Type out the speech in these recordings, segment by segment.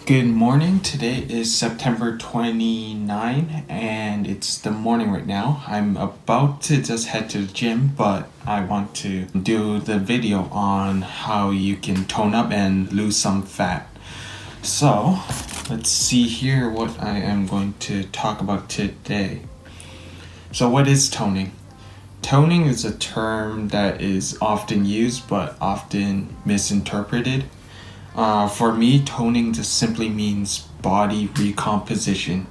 Good morning. Today is September 29 and it's the morning right now. I'm about to just head to the gym, but I want to do the video on how you can tone up and lose some fat. So let's see here what I am going to talk about today. So what is toning? Toning is a term that is often used but often misinterpreted. For me, toning just simply means body recomposition.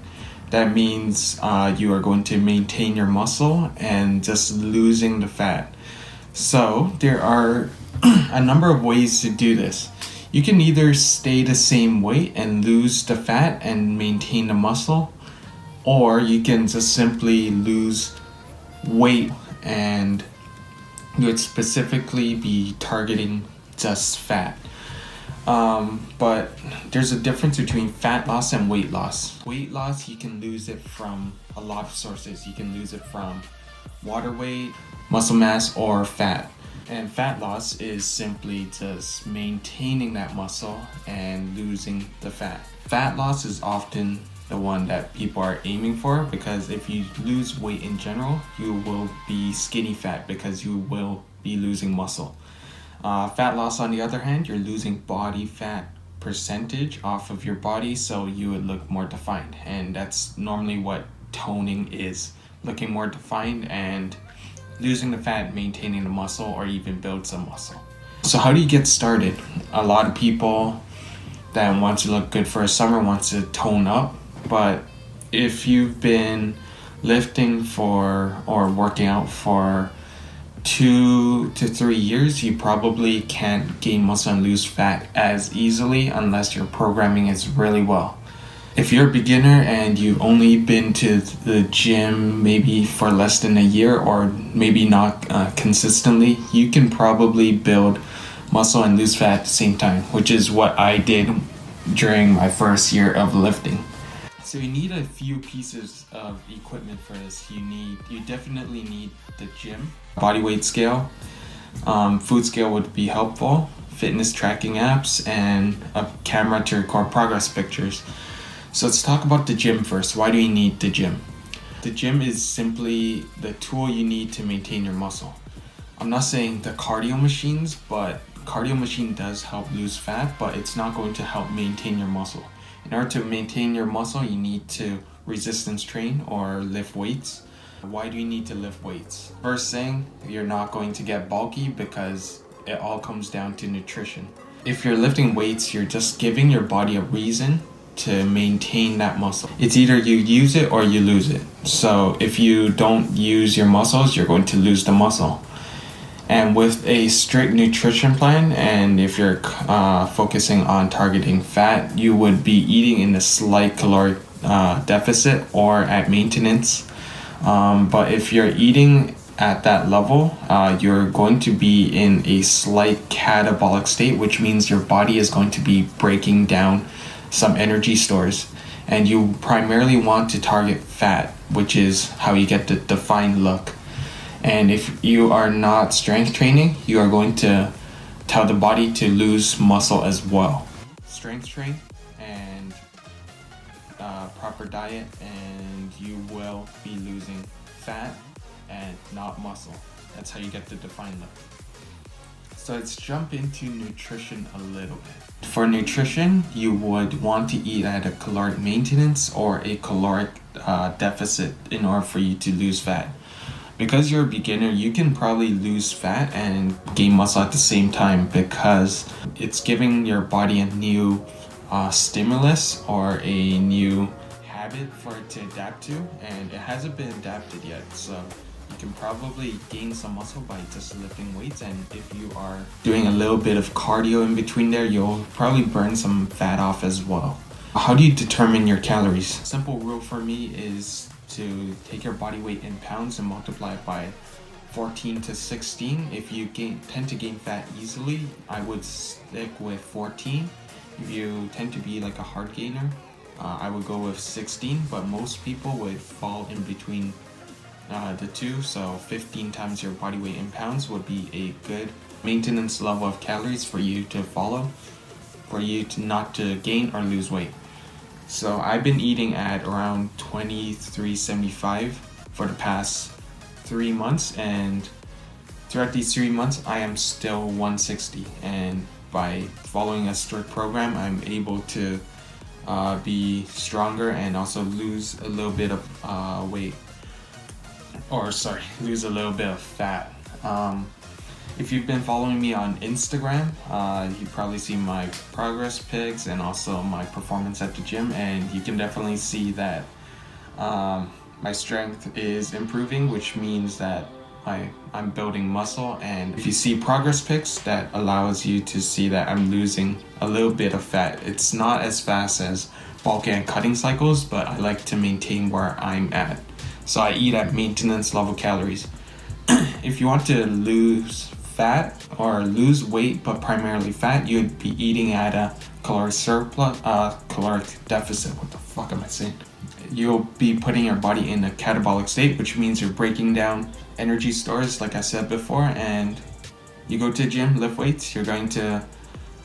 That means you are going to maintain your muscle and just losing the fat. So there are a number of ways to do this. You can either stay the same weight and lose the fat and maintain the muscle, or you can just simply lose weight and you would specifically be targeting just fat. But there's a difference between fat loss and weight loss. Weight loss, you can lose it from a lot of sources. You can lose it from water weight, muscle mass, or fat. And fat loss is simply just maintaining that muscle and losing the fat. Fat loss is often the one that people are aiming for, because if you lose weight in general, you will be skinny fat because you will be losing muscle. Fat loss, on the other hand, you're losing body fat percentage off of your body, so you would look more defined. And that's normally what toning is, looking more defined and losing the fat, maintaining the muscle, or even build some muscle. So how do you get started? A lot of people that want to look good for a summer want to tone up, but if you've been lifting for or working out for 2 to 3 years, you probably can't gain muscle and lose fat as easily unless your programming is really well. If you're a beginner and you've only been to the gym maybe for less than a year, or maybe not consistently, you can probably build muscle and lose fat at the same time, which is what I did during my first year of lifting. So you need a few pieces of equipment for this. You definitely need the gym, body weight scale, food scale would be helpful, fitness tracking apps, and a camera to record progress pictures. So let's talk about the gym first. Why do you need the gym? The gym is simply the tool you need to maintain your muscle. I'm not saying the cardio machines, but cardio machine does help lose fat, but it's not going to help maintain your muscle. In order to maintain your muscle, you need to resistance train or lift weights. Why do you need to lift weights? First thing, you're not going to get bulky because it all comes down to nutrition. If you're lifting weights, you're just giving your body a reason to maintain that muscle. It's either you use it or you lose it. So if you don't use your muscles, you're going to lose the muscle. And with a strict nutrition plan, and if you're focusing on targeting fat, you would be eating in a slight caloric deficit or at maintenance. But if you're eating at that level, you're going to be in a slight catabolic state, which means your body is going to be breaking down some energy stores. And you primarily want to target fat, which is how you get the defined look. And if you are not strength training, you are going to tell the body to lose muscle as well. Strength train and proper diet, and you will be losing fat and not muscle. That's how you get the defined look. So let's jump into nutrition a little bit. For nutrition, you would want to eat at a caloric maintenance or a caloric deficit in order for you to lose fat. Because you're a beginner, you can probably lose fat and gain muscle at the same time, because it's giving your body a new stimulus or a new habit for it to adapt to, and it hasn't been adapted yet. So you can probably gain some muscle by just lifting weights, and if you are doing a little bit of cardio in between there, you'll probably burn some fat off as well. How do you determine your calories? Simple rule for me is to take your body weight in pounds and multiply it by 14 to 16. If you tend to gain fat easily, I would stick with 14. If you tend to be like a hard gainer, I would go with 16, but most people would fall in between the two. So 15 times your body weight in pounds would be a good maintenance level of calories for you to follow. for you to not to gain or lose weight. So I've been eating at around 2375 for the past 3 months, and throughout these 3 months I am still 160, and by following a strict program I'm able to be stronger and also lose a little bit of weight, or sorry, lose a little bit of fat. If you've been following me on Instagram, you probably see my progress pics and also my performance at the gym, and you can definitely see that my strength is improving, which means that I'm building muscle. And if you see progress pics, that allows you to see that I'm losing a little bit of fat. It's not as fast as bulk and cutting cycles, but I like to maintain where I'm at. So I eat at maintenance level calories. If you want to lose fat or lose weight, but primarily fat, you'd be eating at a caloric surplus, caloric deficit. What the fuck am I saying? You'll be putting your body in a catabolic state, which means you're breaking down energy stores, like I said before. And you go to the gym, lift weights, you're going to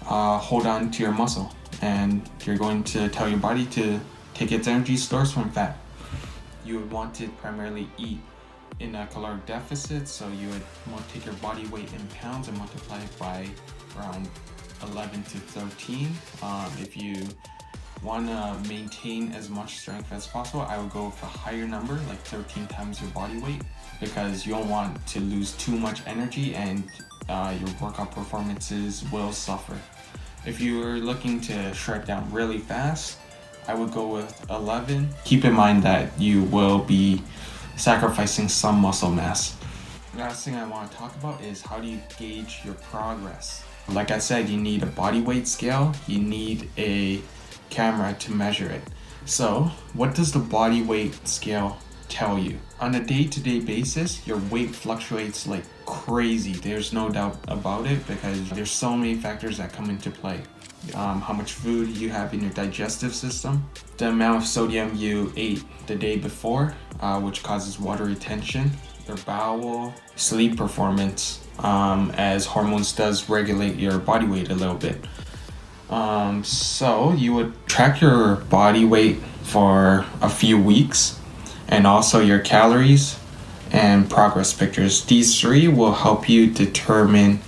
hold on to your muscle, and you're going to tell your body to take its energy stores from fat. You would want to primarily eat in a caloric deficit, so you would want to take your body weight in pounds and multiply it by around 11 to 13. If you want to maintain as much strength as possible, I would go with a higher number, like 13 times your body weight, because you don't want to lose too much energy and your workout performances will suffer. If you're looking to shred down really fast, I would go with 11. Keep in mind that you will be sacrificing some muscle mass. The last thing I want to talk about is how do you gauge your progress. Like I said, you need a body weight scale, you need a camera to measure it. So what does the body weight scale tell you? On a day-to-day basis, your weight fluctuates like crazy. There's no doubt about it, because there's so many factors that come into play. How much food you have in your digestive system, the amount of sodium you ate the day before, which causes water retention, your bowel, sleep performance, as hormones does regulate your body weight a little bit. So you would track your body weight for a few weeks, and also your calories and progress pictures. These three will help you determine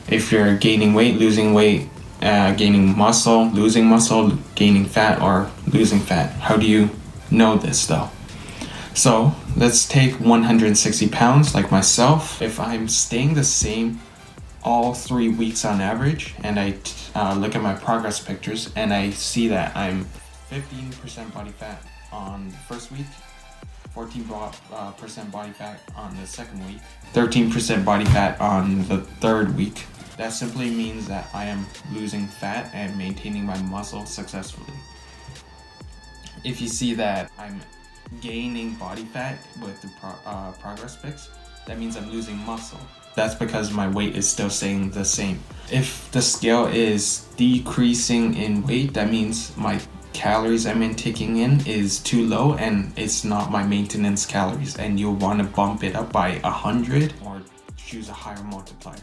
if you're gaining weight, losing weight, gaining muscle, losing muscle, gaining fat, or losing fat. How do you know this though? So let's take 160 pounds like myself. If I'm staying the same all 3 weeks on average, and I look at my progress pictures and I see that I'm 15% body fat on the first week, 14% body fat on the second week, 13% body fat on the third week, that simply means that I am losing fat and maintaining my muscle successfully. If you see that I'm gaining body fat with the progress pics, that means I'm losing muscle. That's because my weight is still staying the same. If the scale is decreasing in weight, that means my calories I'm taking in is too low and it's not my maintenance calories, and you'll want to bump it up by 100 or choose a higher multiplier.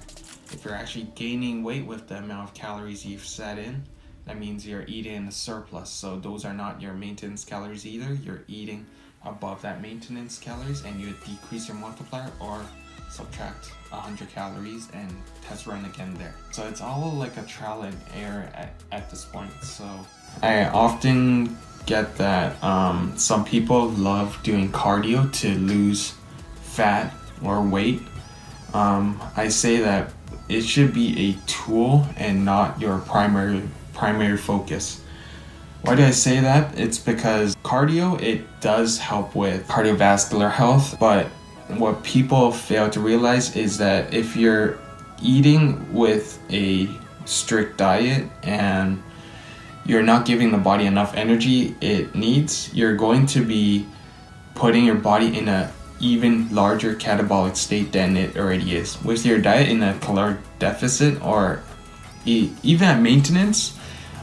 If you're actually gaining weight with the amount of calories you've set in, that means you're eating in a surplus. So those are not your maintenance calories either. You're eating above that maintenance calories, and you decrease your multiplier or subtract 100 calories and test run again there. So it's all like a trial and error at this point. So I often get that some people love doing cardio to lose fat or weight. I say that it should be a tool and not your primary focus. Why do I say that? It's because cardio, it does help with cardiovascular health, but what people fail to realize is that if you're eating with a strict diet and you're not giving the body enough energy it needs, you're going to be putting your body in a even larger catabolic state than it already is. With your diet in a caloric deficit or even at maintenance,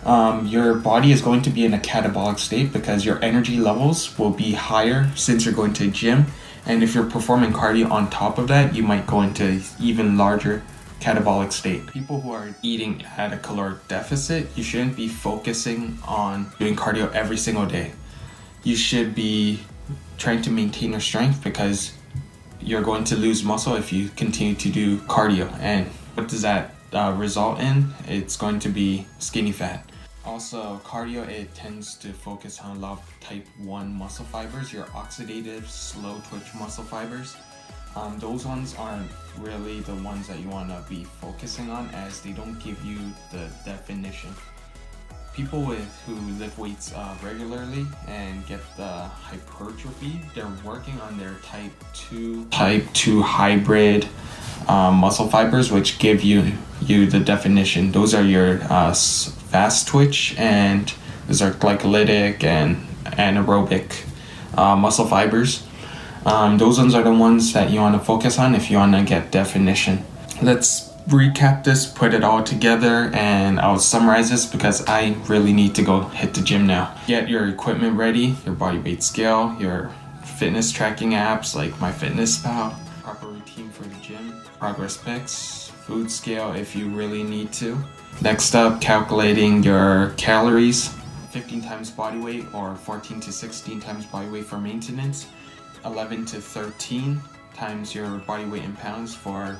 your body is going to be in a catabolic state because your energy levels will be higher since you're going to the gym. And if you're performing cardio on top of that, you might go into even larger catabolic state. People who are eating at a caloric deficit, you shouldn't be focusing on doing cardio every single day. You should be trying to maintain your strength because you're going to lose muscle if you continue to do cardio. And what does that result in? It's going to be skinny fat. Also, cardio, it tends to focus on a lot of type 1 muscle fibers, your oxidative, slow twitch muscle fibers. Those ones aren't really the ones that you want to be focusing on, as they don't give you the definition. People who lift weights regularly and get the hypertrophy, they're working on their type 2 hybrid muscle fibers, which give you the definition. Those are your fast twitch, and those are glycolytic and anaerobic muscle fibers. Those ones are the ones that you want to focus on if you want to get definition. Let's recap this, put it all together, and I'll summarize this because I really need to go hit the gym now. Get your equipment ready, your body weight scale, your fitness tracking apps like MyFitnessPal, proper routine for the gym, progress pics, food scale if you really need to. Next up, calculating your calories, 15 times body weight or 14 to 16 times body weight for maintenance, 11 to 13 times your body weight in pounds for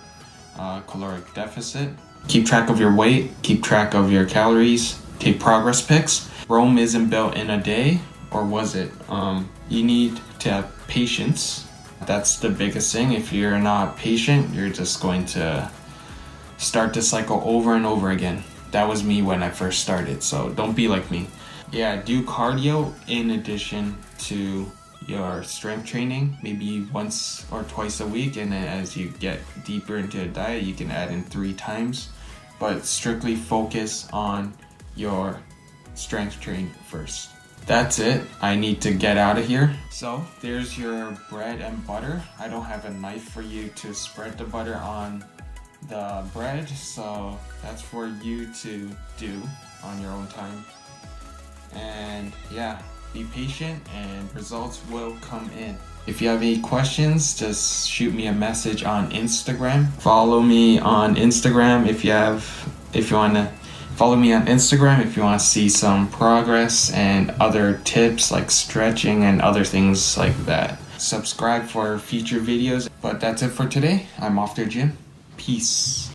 caloric deficit. Keep track of your weight, keep track of your calories, take progress pics. Rome isn't built in a day, or was it? You need to have patience. That's the biggest thing. If you're not patient, you're just going to start the cycle over and over again. That was me when I first started, so don't be like me. Yeah, do cardio in addition to your strength training, maybe once or twice a week, and then as you get deeper into a diet, you can add in 3 times, but strictly focus on your strength training first. That's it. I need to get out of here. So there's your bread and butter. I don't have a knife for you to spread the butter on the bread, so that's for you to do on your own time. And yeah, be patient and results will come in. If you have any questions, just shoot me a message on Instagram. Follow me on Instagram if you want to follow me on Instagram if you want to see some progress and other tips like stretching and other things like that. Subscribe for future videos. But that's it for today. I'm off to the gym. Peace.